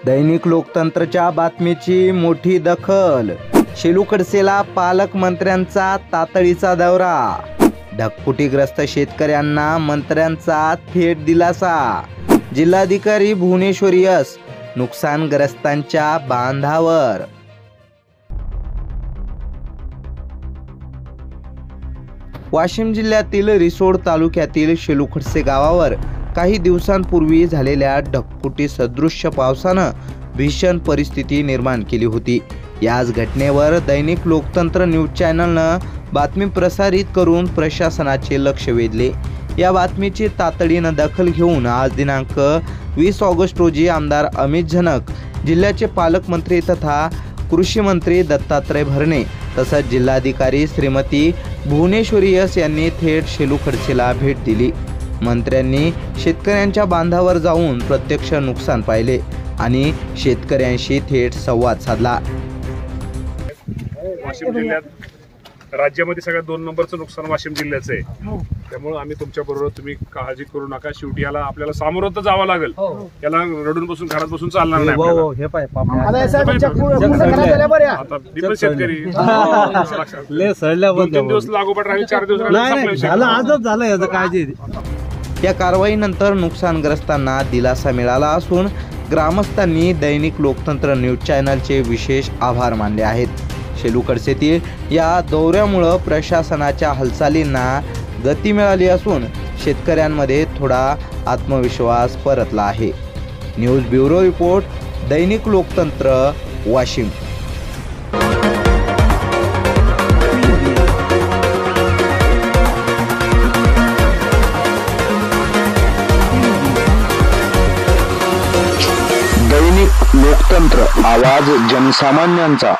दैनिक लोकतंत्रच्या बातमीची मोठी दखल। शेलू खडसेला पालकमंत्र्यांचा तातडीचा दौरा। ढगफुटीग्रस्त शेतकऱ्यांना मंत्र्यांचा थेट दिलासा। जिल्हाधिकारी भुवनेश्वरी एस नुकसानग्रस्तांच्या बांधावर। वाशिम जिल्ह्यातील रिसोड तालुक्यातील शेलू खडसे गावावर काही दिवसांपूर्वी झालेल्या ढगफुटी सदृश्य पावसानं भीषण परिस्थिती निर्माण केली होती। याच घटनेवर दैनिक लोकतंत्र न्यूज चॅनलनं बातमी प्रसारित करून प्रशासनाचे लक्ष वेधले। या बातमीची तातडीनं दखल घेऊन आज दिनांक 20 ऑगस्ट रोजी आमदार अमित झनक, जिल्ह्याचे पालकमंत्री तथा कृषी मंत्री दत्तात्रय भरणे तसंच जिल्हाधिकारी श्रीमती भुवनेश्वरी एस यांनी थेट शेलू खडसेला भेट दिली। मंत्र्यांनी शेतकऱ्यांच्या बांधावर जाऊन प्रत्यक्ष नुकसान पाहिले आणि शेतकऱ्यांशी थेट संवाद साधला। वाशिम जिल्ह्यात राज्यामध्ये सगळ्यात 2 नंबरचं नुकसान वाशिम जिल्ह्याचं आहे। त्यामुळे आम्ही तुमच्या बरोबर, तुम्ही काळजी करू नका। शेवटी याला आपल्याला सामोरं तर जावं लागेल। याला रडून बसून घरात बसून चालणार नाही। आता शेतकरी 2-3 दिवस लागोपाठ राहील, 4 दिवस काळजी। या कारवाईनंतर नुकसानग्रस्तांना दिलासा मिळाला असून ग्रामस्थांनी दैनिक लोकतंत्र न्यूज चॅनलचे विशेष आभार मानले आहेत। शेलू खडसेतील या दौऱ्यामुळे प्रशासनाच्या हालचालींना गती मिळाली असून शेतकऱ्यांमध्ये थोडा आत्मविश्वास परतला आहे। न्यूज ब्युरो रिपोर्ट, दैनिक लोकतंत्र, वाशिम। दैनिक लोकतंत्र, आवाज जनसामान्यांचा।